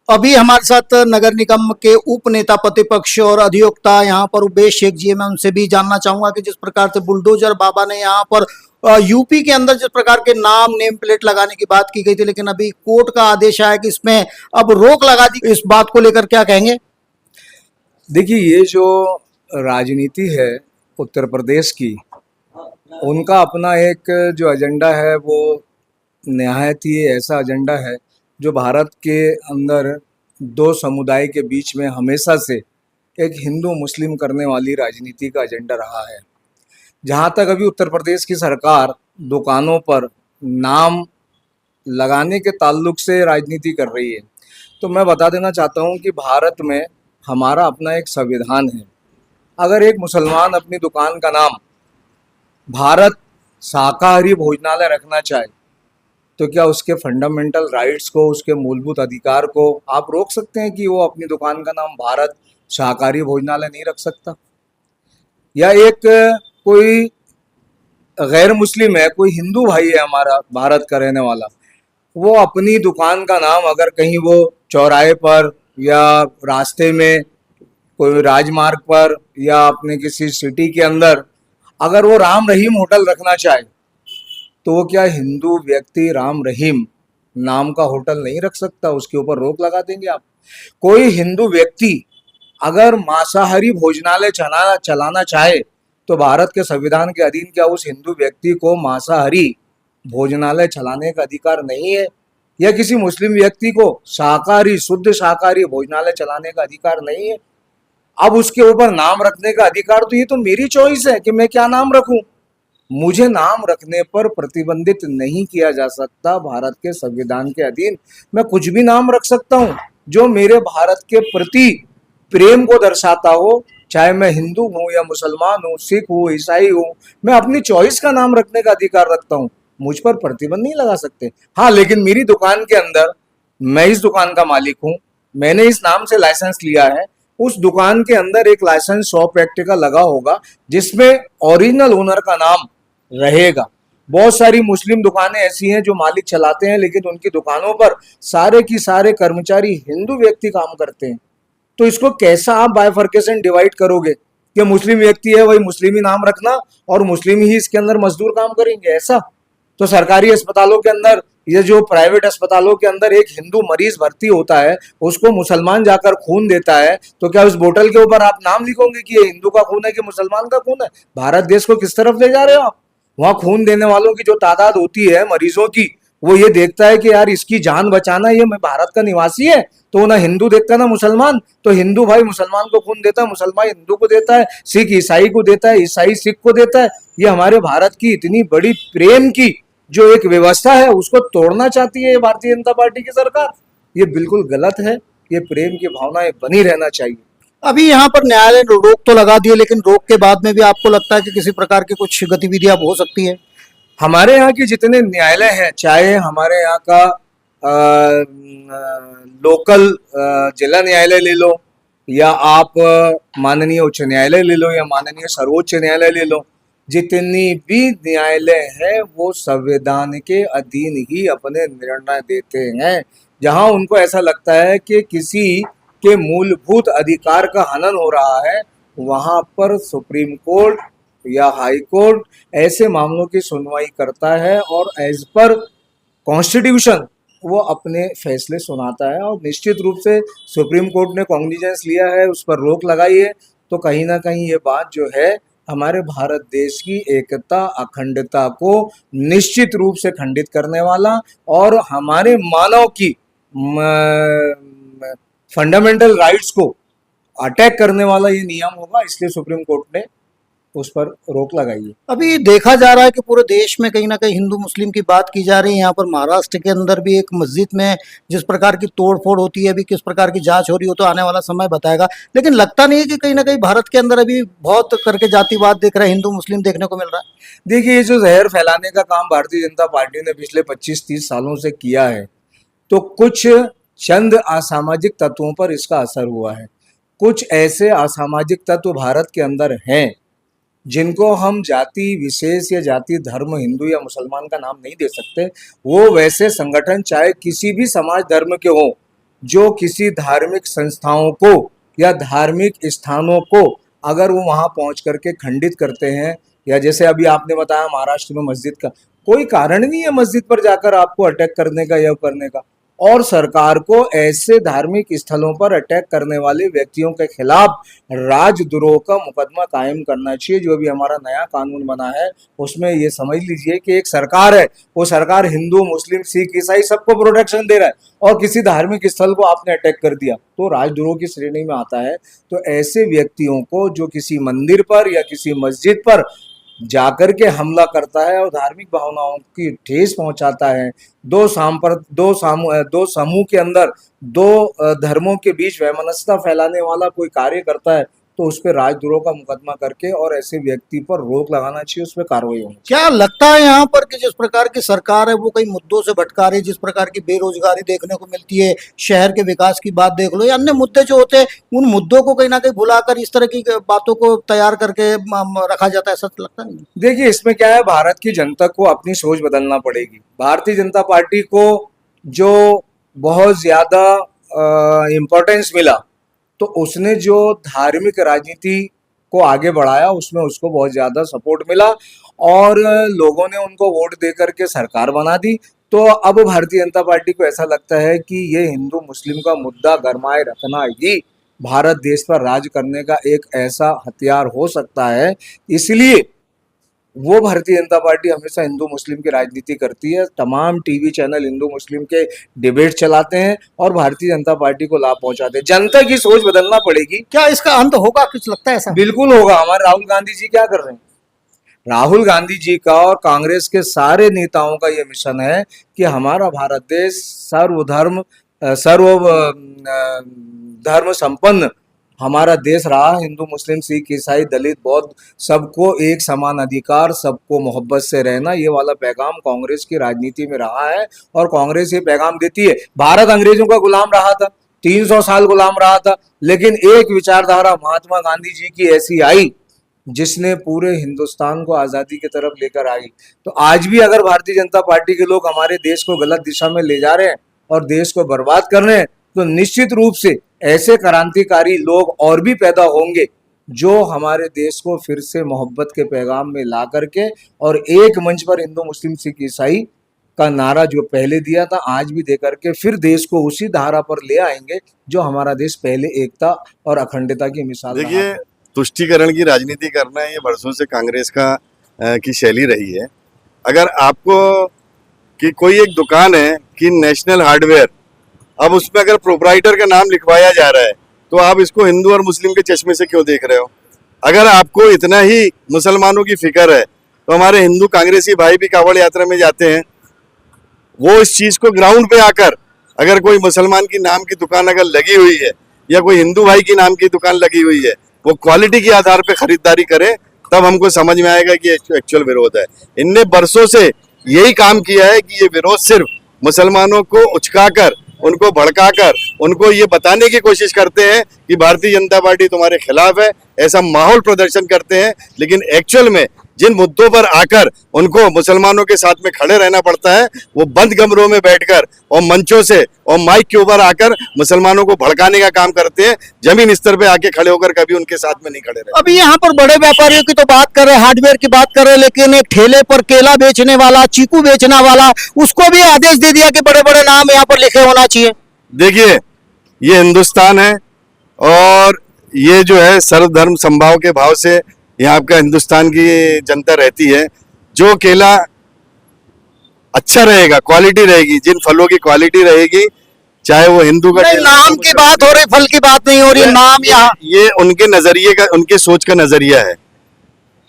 अभी हमारे साथ नगर निगम के उप नेता प्रतिपक्ष और अधिवक्ता यहाँ पर उबेश शेख जी हैं। मैं उनसे भी जानना चाहूंगा कि जिस प्रकार से बुलडोजर बाबा ने यहाँ पर यूपी के अंदर जिस प्रकार के नाम नेम प्लेट लगाने की बात की गई थी, लेकिन अभी कोर्ट का आदेश आया कि इसमें अब रोक लगा दी। इस बात को लेकर क्या कहेंगे? देखिए, ये जो राजनीति है उत्तर प्रदेश की, उनका अपना एक जो एजेंडा है वो निहायत ही ऐसा एजेंडा है जो भारत के अंदर दो समुदाय के बीच में हमेशा से एक हिंदू मुस्लिम करने वाली राजनीति का एजेंडा रहा है। जहाँ तक अभी उत्तर प्रदेश की सरकार दुकानों पर नाम लगाने के ताल्लुक से राजनीति कर रही है, तो मैं बता देना चाहता हूँ कि भारत में हमारा अपना एक संविधान है। अगर एक मुसलमान अपनी दुकान का नाम भारत शाकाहारी भोजनालय रखना चाहे, तो क्या उसके फंडामेंटल राइट्स को, उसके मूलभूत अधिकार को आप रोक सकते हैं कि वो अपनी दुकान का नाम भारत शाकाहारी भोजनालय नहीं रख सकता? या एक कोई गैर मुस्लिम है, कोई हिंदू भाई है हमारा भारत का रहने वाला, वो अपनी दुकान का नाम अगर कहीं वो चौराहे पर या रास्ते में कोई राजमार्ग पर या अपने किसी सिटी के अंदर अगर वो राम रहीम होटल रखना चाहे, तो वो क्या हिंदू व्यक्ति राम रहीम नाम का होटल नहीं रख सकता? उसके ऊपर रोक लगा देंगे आप? कोई हिंदू व्यक्ति अगर मांसाहारी भोजनालय चलाना चाहे, तो भारत के संविधान के अधीन क्या उस हिंदू व्यक्ति को मांसाहारी भोजनालय चलाने का अधिकार नहीं है? या किसी मुस्लिम व्यक्ति को शाकाहारी, शुद्ध शाकाहारी भोजनालय चलाने का अधिकार नहीं है? अब उसके ऊपर नाम रखने का अधिकार, तो ये तो मेरी चॉइस है कि मैं क्या नाम रखूं। मुझे नाम रखने पर प्रतिबंधित नहीं किया जा सकता। भारत के संविधान के अधीन मैं कुछ भी नाम रख सकता हूं जो मेरे भारत के प्रति प्रेम को दर्शाता हो, चाहे मैं हिंदू हूं या मुसलमान हूं, सिख हूं, ईसाई हूं। मैं अपनी चॉइस का नाम रखने का अधिकार रखता हूं, मुझ पर प्रतिबंध नहीं लगा सकते। हाँ, लेकिन मेरी दुकान के अंदर, मैं इस दुकान का मालिक हूं, मैंने इस नाम से लाइसेंस लिया है, उस दुकान के अंदर एक लाइसेंस शॉप एक्ट का लगा होगा जिसमें ओरिजिनल ओनर का नाम रहेगा। बहुत सारी मुस्लिम दुकानें ऐसी हैं जो मालिक चलाते हैं, लेकिन उनकी दुकानों पर सारे की सारे कर्मचारी हिंदू व्यक्ति काम करते हैं। तो इसको कैसा आप बाइफर्केशन डिवाइड करोगे कि मुस्लिम व्यक्ति है वही मुस्लिम ही नाम रखना और मुस्लिम ही इसके अंदर मजदूर काम करेंगे? ऐसा तो सरकारी अस्पतालों के अंदर, ये जो प्राइवेट अस्पतालों के अंदर एक हिंदू मरीज भर्ती होता है, उसको मुसलमान जाकर खून देता है, तो क्या उस बोतल के ऊपर आप नाम लिखोगे कि ये हिंदू का खून है कि मुसलमान का खून है? भारत देश को किस तरफ ले जा रहे हो आप? वहां खून देने वालों की जो तादाद होती है, मरीजों की, वो ये देखता है कि यार इसकी जान बचाना, ये मैं भारत का निवासी है, तो ना हिंदू देखता ना मुसलमान। तो हिंदू भाई मुसलमान को खून देता है, मुसलमान हिंदू को देता है, सिख ईसाई को देता है, ईसाई सिख को देता है। ये हमारे भारत की इतनी बड़ी प्रेम की जो एक व्यवस्था है, उसको तोड़ना चाहती है भारतीय जनता पार्टी की सरकार। ये बिल्कुल गलत है। ये प्रेम की भावनाएं बनी रहना चाहिए। अभी यहाँ पर न्यायालय ने रोक तो लगा दी है, लेकिन रोक के बाद में भी आपको लगता है कि किसी प्रकार की कुछ गतिविधियां हो सकती है? हमारे यहाँ के जितने न्यायालय हैं, चाहे हमारे यहाँ का लोकल जिला न्यायालय ले लो, या आप माननीय उच्च न्यायालय ले लो, या माननीय सर्वोच्च न्यायालय ले लो, जितनी भी न्यायालय है वो संविधान के अधीन ही अपने निर्णय देते हैं। जहां उनको ऐसा लगता है कि किसी के मूलभूत अधिकार का हनन हो रहा है, वहां पर सुप्रीम कोर्ट या हाई कोर्ट ऐसे मामलों की सुनवाई करता है और एज पर कॉन्स्टिट्यूशन वो अपने फैसले सुनाता है। और निश्चित रूप से सुप्रीम कोर्ट ने कॉग्निजेंस लिया है, उस पर रोक लगाई है, तो कहीं ना कहीं ये बात जो है हमारे भारत देश की एकता, अखंडता को निश्चित रूप से खंडित करने वाला और हमारे मानव की फंडामेंटल राइट्स को अटैक करने वाला ये नियम होगा। इसलिए सुप्रीम कोर्ट ने उस पर रोक लगाई है। अभी देखा जा रहा है कि पूरे देश में कहीं ना कहीं हिंदू मुस्लिम की बात की जा रही है। यहाँ पर महाराष्ट्र के अंदर भी एक मस्जिद में जिस प्रकार की तोड़फोड़ होती है, अभी किस प्रकार की जांच हो रही हो तो आने वाला समय बताएगा। लेकिन लगता नहीं है कि कहीं ना कहीं भारत के अंदर अभी बहुत करके जातिवाद देख रहे हैं, हिंदू मुस्लिम देखने को मिल रहा है। देखिए, ये जो जहर फैलाने का काम भारतीय जनता पार्टी ने पिछले 25-30 सालों से किया है, तो कुछ चंद असामाजिक तत्वों पर इसका असर हुआ है। कुछ ऐसे असामाजिक तत्व भारत के अंदर हैं जिनको हम जाति विशेष या जाति धर्म, हिंदू या मुसलमान का नाम नहीं दे सकते। वो वैसे संगठन चाहे किसी भी समाज धर्म के हों, जो किसी धार्मिक संस्थाओं को या धार्मिक स्थानों को अगर वो वहां पहुंच करके खंडित करते हैं, या जैसे अभी आपने बताया महाराष्ट्र में मस्जिद का, कोई कारण नहीं है मस्जिद पर जाकर आपको अटैक करने का या करने का। और सरकार को ऐसे धार्मिक स्थलों पर अटैक करने वाले व्यक्तियों के खिलाफ राजद्रोह का मुकदमा कायम करना चाहिए। जो भी हमारा नया कानून बना है उसमें ये समझ लीजिए कि एक सरकार है, वो सरकार हिंदू मुस्लिम सिख ईसाई सबको प्रोटेक्शन दे रहा है, और किसी धार्मिक स्थल को आपने अटैक कर दिया तो राजद्रोह की श्रेणी में आता है। तो ऐसे व्यक्तियों को जो किसी मंदिर पर या किसी मस्जिद पर जाकर के हमला करता है और धार्मिक भावनाओं की ठेस पहुंचाता है, दो समूह के अंदर दो धर्मों के बीच वैमनस्यता फैलाने वाला कोई कार्य करता है, तो उस पर राजद्रोह का मुकदमा करके और ऐसे व्यक्ति पर रोक लगाना चाहिए, उस पर कार्रवाई होनी चाहिए। क्या लगता है यहाँ पर कि जिस प्रकार की सरकार है वो कई मुद्दों से भटका रही है, जिस प्रकार की बेरोजगारी देखने को मिलती है, शहर के विकास की बात देख लो या अन्य मुद्दे जो होते हैं, उन मुद्दों को कहीं ना कहीं भुलाकर इस तरह की बातों को तैयार करके रखा जाता है, ऐसा तो लगता नहीं? देखिए, इसमें क्या है, भारत की जनता को अपनी सोच बदलना पड़ेगी। भारतीय जनता पार्टी को जो बहुत ज्यादा इम्पोर्टेंस मिला, तो उसने जो धार्मिक राजनीति को आगे बढ़ाया उसमें उसको बहुत ज्यादा सपोर्ट मिला और लोगों ने उनको वोट दे करके सरकार बना दी। तो अब भारतीय जनता पार्टी को ऐसा लगता है कि ये हिंदू मुस्लिम का मुद्दा गरमाए रखना ही भारत देश पर राज करने का एक ऐसा हथियार हो सकता है, इसलिए वो भारतीय जनता पार्टी हमेशा हिंदू मुस्लिम की राजनीति करती है। तमाम टीवी चैनल हिंदू मुस्लिम के डिबेट चलाते हैं और भारतीय जनता पार्टी को लाभ पहुंचाते हैं। जनता की सोच बदलना पड़ेगी। क्या इसका अंत होगा, कुछ लगता है ऐसा? बिल्कुल होगा। हमारे राहुल गांधी जी क्या कर रहे हैं? राहुल गांधी जी का और कांग्रेस के सारे नेताओं का ये मिशन है कि हमारा भारत देश सर्व धर्म संपन्न हमारा देश रहा। हिंदू मुस्लिम सिख ईसाई दलित बौद्ध सबको एक समान अधिकार, सबको मोहब्बत से रहना, ये वाला पैगाम कांग्रेस की राजनीति में रहा है और कांग्रेस ये पैगाम देती है। भारत अंग्रेजों का गुलाम रहा था, 300 साल गुलाम रहा था, लेकिन एक विचारधारा महात्मा गांधी जी की ऐसी आई जिसने पूरे हिंदुस्तान को आजादी की तरफ लेकर आई। तो आज भी अगर भारतीय जनता पार्टी के लोग हमारे देश को गलत दिशा में ले जा रहे हैं और देश को बर्बाद कर रहे हैं, तो निश्चित रूप से ऐसे क्रांतिकारी लोग और भी पैदा होंगे जो हमारे देश को फिर से मोहब्बत के पैगाम में ला करके और एक मंच पर हिंदू मुस्लिम सिख ईसाई का नारा जो पहले दिया था आज भी दे करके फिर देश को उसी धारा पर ले आएंगे जो हमारा देश पहले एकता और अखंडता की मिसाल रहा देखिए, है। तुष्टीकरण की राजनीति करना ये वर्षों से कांग्रेस की शैली रही है। अगर आपको कि कोई एक दुकान है कि नेशनल हार्डवेयर, अब उसमें अगर प्रोप्राइटर का नाम लिखवाया जा रहा है तो आप इसको हिंदू और मुस्लिम के चश्मे से क्यों देख रहे हो? अगर आपको इतना ही मुसलमानों की फिक्र है तो हमारे हिंदू कांग्रेसी भाई भी कांवड़ यात्रा में जाते हैं। वो इस चीज को ग्राउंड पे आकर, अगर कोई मुसलमान की नाम की दुकान अगर लगी हुई है या कोई हिंदू भाई की नाम की दुकान लगी हुई है, वो क्वालिटी के आधार पे खरीदारी करे, तब हमको समझ में आएगा कि एक्चुअल विरोध है। इनने बरसों से यही काम किया है कि ये विरोध सिर्फ मुसलमानों को उचकाकर, उनको भड़काकर, उनको ये बताने की कोशिश करते हैं कि भारतीय जनता पार्टी तुम्हारे खिलाफ है, ऐसा माहौल प्रदर्शन करते हैं। लेकिन एक्चुअल में जिन मुद्दों पर आकर उनको मुसलमानों के साथ में खड़े रहना पड़ता है, वो बंद कमरों में बैठकर और मंचों से और माइक के ऊपर आकर मुसलमानों को भड़काने का काम करते हैं। जमीन स्तर पे आके खड़े होकर कभी उनके साथ में नहीं खड़े रहे। अभी यहाँ पर बड़े व्यापारियों की तो बात कर रहे हैं, हार्डवेयर की बात कर रहे हैं, लेकिन एक ठेले पर केला बेचने वाला, चीकू बेचने वाला, उसको भी आदेश दे दिया कि बड़े बड़े नाम यहाँ पर लिखे होना चाहिए। देखिए, ये हिंदुस्तान है और ये जो है सर्वधर्म समभाव के भाव से यहाँ का हिंदुस्तान की जनता रहती है। जो केला अच्छा रहेगा, क्वालिटी रहेगी, जिन फलों की क्वालिटी रहेगी, चाहे वो हिंदू का नहीं, नाम की बात हो रही, फल की बात नहीं हो रही। नाम यहाँ ये उनके नजरिए का, उनके सोच का नजरिया है।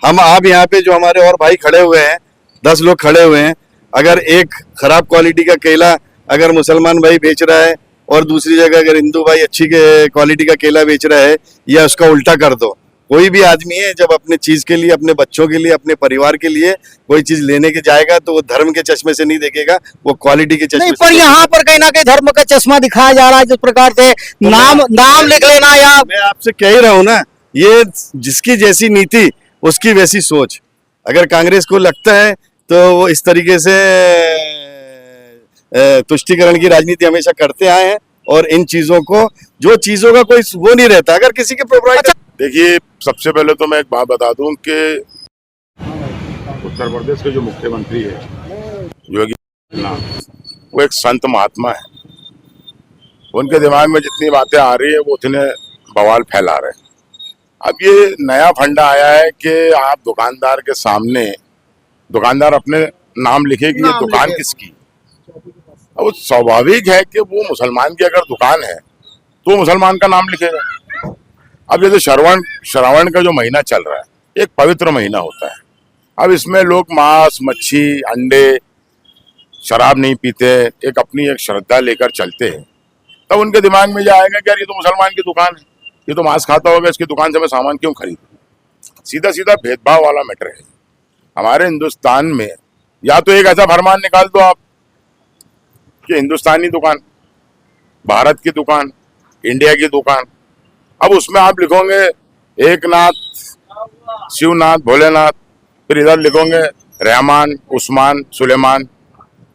हम आप यहाँ पे जो हमारे और भाई खड़े हुए हैं, 10 लोग खड़े हुए हैं, अगर एक खराब क्वालिटी का केला अगर मुसलमान भाई बेच रहा है और दूसरी जगह अगर हिंदू भाई अच्छी क्वालिटी का केला बेच रहा है, या उसका उल्टा कर दो। कोई भी आदमी है जब अपने चीज के लिए, अपने बच्चों के लिए, अपने परिवार के लिए कोई चीज लेने के जाएगा तो वो धर्म के चश्मे से नहीं देखेगा, वो क्वालिटी के चश्मे नहीं, से पर यहाँ पर कहीं ना कहीं धर्म का चश्मा दिखाया जा रहा है, जिस प्रकार से नाम लिख लेना या मैं आपसे कह ही रहा हूँ ना, ये जिसकी जैसी नीति उसकी वैसी सोच। अगर कांग्रेस को लगता है तो वो इस तरीके से तुष्टीकरण की राजनीति हमेशा करते आए हैं और इन चीजों को, जो चीजों का कोई वो नहीं रहता अगर किसी के प्रोपराइटर। देखिए, सबसे पहले तो मैं एक बात बता दूं कि उत्तर प्रदेश के जो मुख्यमंत्री है योगी आदित्यनाथ, वो एक संत महात्मा है। उनके दिमाग में जितनी बातें आ रही है वो उतने बवाल फैला रहे हैं। अब ये नया फंडा आया है कि आप दुकानदार के सामने, दुकानदार अपने नाम लिखे कि ये नाम दुकान लिखे। किसकी। अब वो स्वाभाविक है कि वो मुसलमान की अगर दुकान है तो मुसलमान का नाम लिखेगा। अब जैसे श्रावण का जो महीना चल रहा है, एक पवित्र महीना होता है। अब इसमें लोग मांस, मच्छी, अंडे, शराब नहीं पीते, एक अपनी एक श्रद्धा लेकर चलते हैं। तब उनके दिमाग में ये आएगा कि यार ये तो मुसलमान की दुकान है, ये तो मांस खाता होगा, इसकी दुकान से मैं सामान क्यों खरीदूं। सीधा सीधा भेदभाव वाला मैटर है हमारे हिंदुस्तान में। या तो एक ऐसा फरमान निकाल दो आप कि हिंदुस्तानी दुकान, भारत की दुकान, इंडिया की दुकान। अब उसमें आप लिखोगे एक नाथ, शिवनाथ, भोलेनाथ, फिर इधर लिखोगे रहमान, उस्मान, सुलेमान।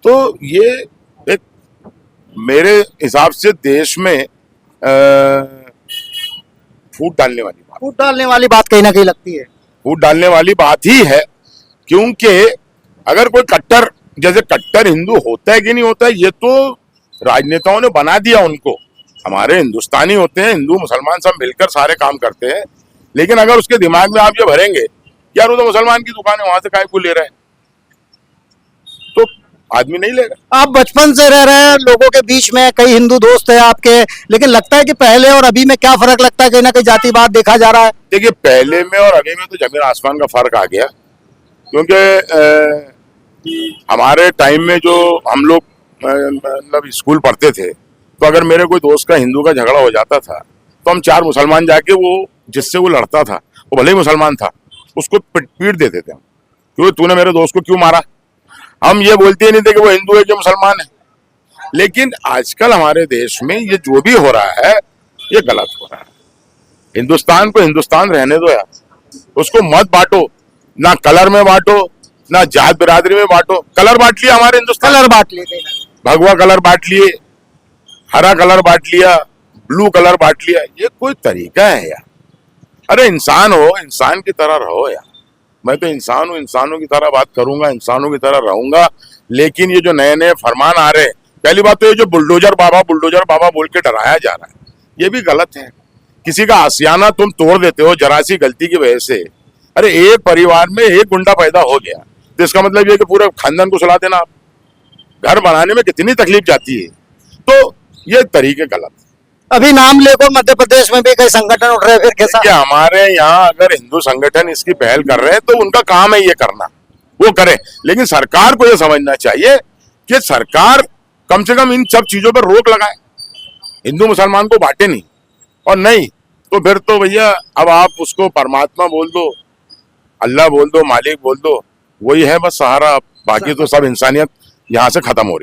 तो ये एक मेरे हिसाब से देश में फूट डालने वाली बात, फूट डालने वाली बात कहीं ना कहीं लगती है। फूट डालने वाली बात ही है। क्योंकि अगर कोई कट्टर, जैसे कट्टर हिंदू होता है कि नहीं होता है, ये तो राजनेताओं ने बना दिया उनको। हमारे हिंदुस्तानी होते हैं, हिंदू मुसलमान सब मिलकर सारे काम करते हैं। लेकिन अगर उसके दिमाग में आप ये भरेंगे यार वो तो मुसलमान की दुकान है, वहां से काय को ले रहा है, तो आदमी नहीं लेगा। आप बचपन से रह रहे हैं लोगों के बीच में, कई हिंदू दोस्त हैं आपके, लेकिन लगता है कि पहले और अभी में क्या फर्क लगता है? कहीं ना कहीं जातिवाद देखा जा रहा है। देखिए, पहले में और अभी में तो जमीन आसमान का फर्क आ गया। क्योंकि हमारे टाइम में जो हम लोग मतलब स्कूल पढ़ते थे, तो अगर मेरे कोई दोस्त का हिंदू का झगड़ा हो जाता था तो हम चार मुसलमान जाके वो जिससे वो लड़ता था, वो भले ही मुसलमान था, उसको पीट देते थे क्योंकि तूने मेरे दोस्त को क्यों मारा। हम ये बोलते ही नहीं थे कि वो हिंदू है कि मुसलमान है। लेकिन आजकल हमारे देश में ये जो भी हो रहा है ये गलत हो रहा है। हिंदुस्तान को हिंदुस्तान रहने दो यार, उसको मत बांटो, ना कलर में बांटो, ना जात बिरादरी में बांटो। कलर बांट लिया हमारे हिंदुस्तान, कलर बांट लिए, भगवा कलर बांट लिए, हरा कलर बांट लिया, ब्लू कलर बांट लिया। ये कोई तरीका है यार? अरे इंसान हो, इंसान की तरह रहो यार। मैं तो इंसान हूँ, इंसानों की तरह बात करूंगा, इंसानों की तरह रहूंगा। लेकिन ये जो नए नए फरमान आ रहे हैं, पहली बात तो ये जो बुलडोजर बाबा बोल के डराया जा रहा है, ये भी गलत है। किसी का आशियाना तुम तोड़ देते हो जरा सी गलती की वजह से। अरे एक परिवार में एक गुंडा पैदा हो गया तो इसका मतलब ये कि पूरे खानदान को सुला देना। आप घर बनाने में कितनी तकलीफ जाती है, तो ये तरीके गलत। अभी नाम लेकर मध्य प्रदेश में भी कई संगठन उठ रहे हैं, फिर कैसा? कि हमारे यहाँ अगर हिंदू संगठन इसकी पहल कर रहे हैं तो उनका काम है ये करना, वो करे। लेकिन सरकार को ये समझना चाहिए कि सरकार कम से कम इन सब चीजों पर रोक लगाए, हिंदू मुसलमान को बांटे नहीं। और नहीं तो फिर तो भैया अब आप उसको परमात्मा बोल दो, अल्लाह बोल दो, मालिक बोल दो, वही है बस सहारा। बाकी तो सब इंसानियत यहाँ से खत्म हो रही है।